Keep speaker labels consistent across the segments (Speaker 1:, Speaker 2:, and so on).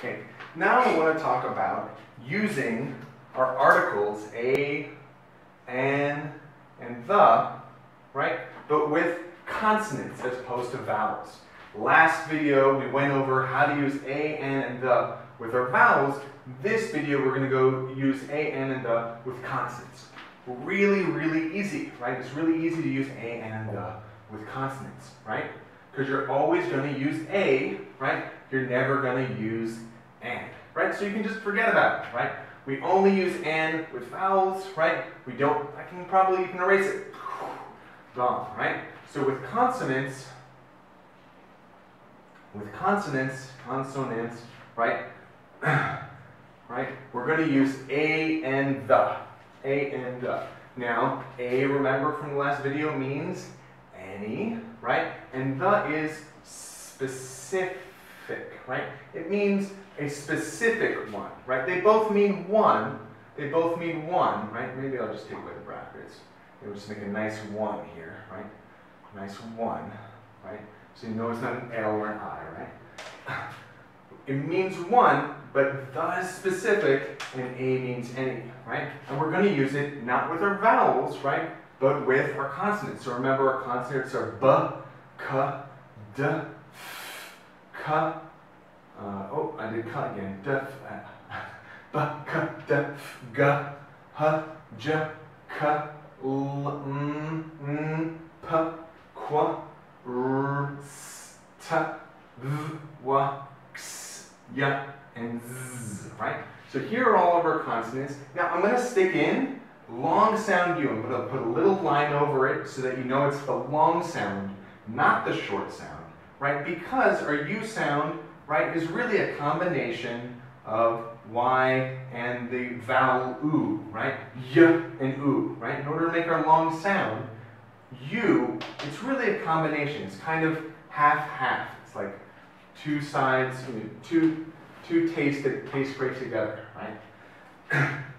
Speaker 1: Okay, now I want to talk about using our articles a, an, and the, right? But with consonants as opposed to vowels. Last video we went over how to use a, an, and the with our vowels. This video we're going to go use a, an, and the with consonants. Really, really easy, right? It's really easy to use a, an, and the with consonants, right? Because you're always going to use a, right? You're never going to use an, right? So you can just forget about it, right? We only use an with vowels, right? We don't, I can probably, you can erase it. Gone, right? So with consonants, consonants, right? Right? We're going to use a and the. A and the. Now, a, remember from the last video, means any, right? And the is specific, right? It means a specific one, right? They both mean one. They both mean one, right? Maybe I'll just take away the brackets. We'll just make a nice one here, right? Nice one, right? So you know it's not an L or an I, right? It means one, but the is specific, and a means any, right? And we're going to use it not with our vowels, right? But with our consonants. So remember our consonants are b, k, d, f, k. Oh, I did k again. D, f, b, k, d, f, g, h, j, k, l, m, p, qu, r, s, t, v, w, x, y, and z, right? So here are all of our consonants. Now I'm going to stick in long sound U. I'm going to put a little line over it so that you know it's the long sound, not the short sound, right? Because our U sound, right, is really a combination of Y and the vowel U, right? Y and U, right? In order to make our long sound, U, it's really a combination. It's kind of half-half. It's like two sides, two tastes that taste great together, right?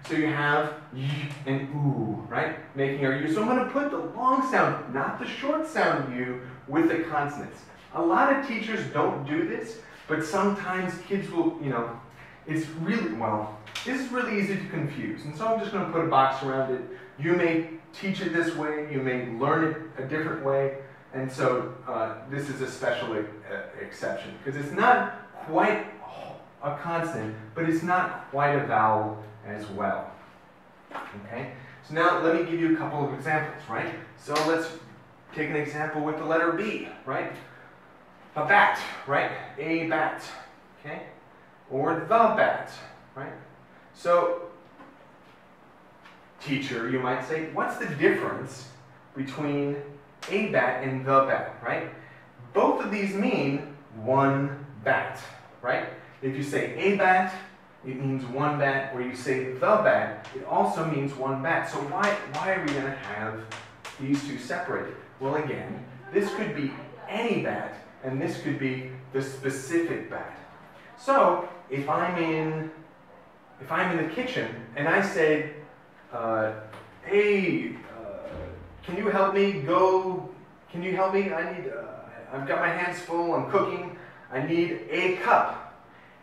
Speaker 1: So you have y and u, right? Making our u. So I'm going to put the long sound, not the short sound u, with the consonants. A lot of teachers don't do this, but sometimes kids will, it's really, well, this is really easy to confuse. And so I'm just going to put a box around it. You may teach it this way, you may learn it a different way. And so this is a special exception, because it's not quite a consonant, but it's not quite a vowel as well. Okay? So now let me give you a couple of examples, right? So let's take an example with the letter B, right? A bat, right? A bat, okay? Or the bat, right? So, teacher, you might say, what's the difference between a bat and the bat, right? Both of these mean one bat, right? If you say a bat, it means one bat, or you say the bat, it also means one bat. So why are we going to have these two separated? Well, again, this could be any bat, and this could be the specific bat. So if I'm in the kitchen and I say, hey, can you help me go? Can you help me? I've got my hands full. I'm cooking. I need a cup.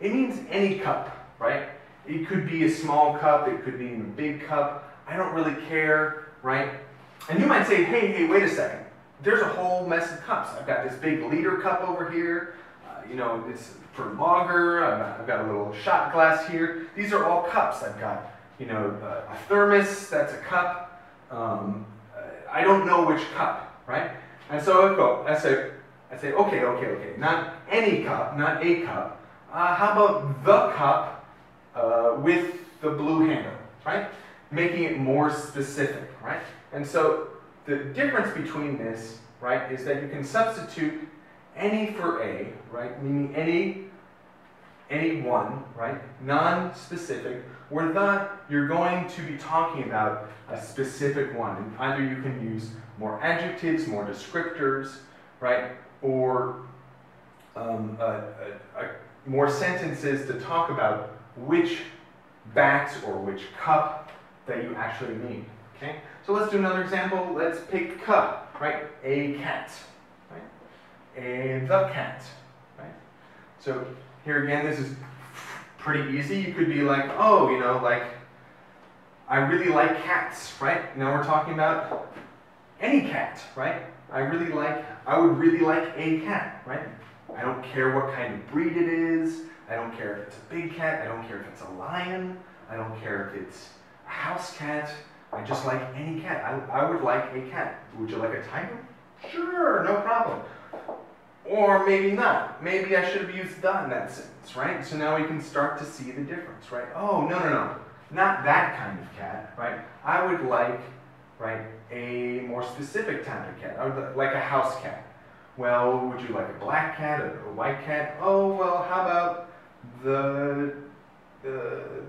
Speaker 1: It means any cup, right? It could be a small cup, it could be a big cup. I don't really care, right? And you might say, hey, wait a second. There's a whole mess of cups. I've got this big liter cup over here. It's for lager. I've got a little shot glass here. These are all cups. I've got, a thermos. That's a cup. I don't know which cup, right? And so I say, okay. Not any cup, not a cup. How about the cup with the blue handle, right? Making it more specific, right? And so the difference between this, right, is that you can substitute any for a, right, meaning any one, right, non-specific, where the, you're going to be talking about a specific one. And either you can use more adjectives, more descriptors, right, or more sentences to talk about which bat or which cup that you actually mean. Okay? So let's do another example. Let's pick cup, right? A cat, right? The cat, right? So here again, this is pretty easy. You could be like, oh, you know, like, I really like cats, right? Now we're talking about any cat, right? I would really like a cat, right? I don't care what kind of breed it is. I don't care if it's a big cat. I don't care if it's a lion. I don't care if it's a house cat. I just like any cat. I would like a cat. Would you like a tiger? Sure, no problem. Or maybe not. Maybe I should have used the in that sentence, right? So now we can start to see the difference, right? Oh, no. Not that kind of cat, right? I would like, right, a more specific type of cat. I would like a house cat. Well, would you like a black cat, a white cat? Oh, well, how about the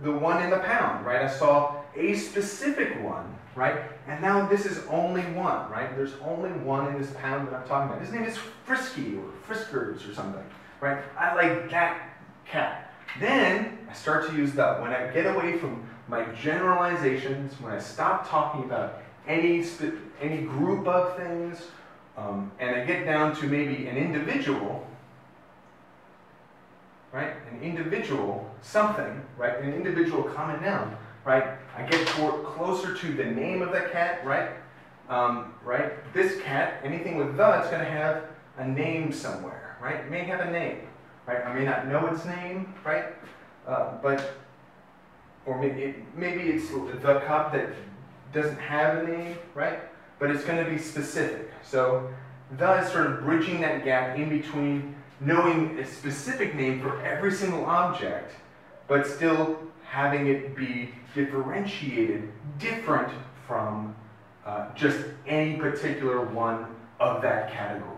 Speaker 1: one in the pound, right? I saw a specific one, right? And now this is only one, right? There's only one in this pound that I'm talking about. His name is Frisky or Friskers or something, right? I like that cat. Then I start to use the. When I get away from my generalizations, when I stop talking about any group of things, and I get down to maybe an individual, right? An individual something, right? An individual common noun, right? I get closer to the name of the cat, right? Right? This cat, anything with the, it's going to have a name somewhere, right? It may have a name, right? I may not know its name, right? Or maybe it's the cup that doesn't have a name, right? But it's going to be specific. So the is sort of bridging that gap in between knowing a specific name for every single object, but still having it be differentiated, different from just any particular one of that category.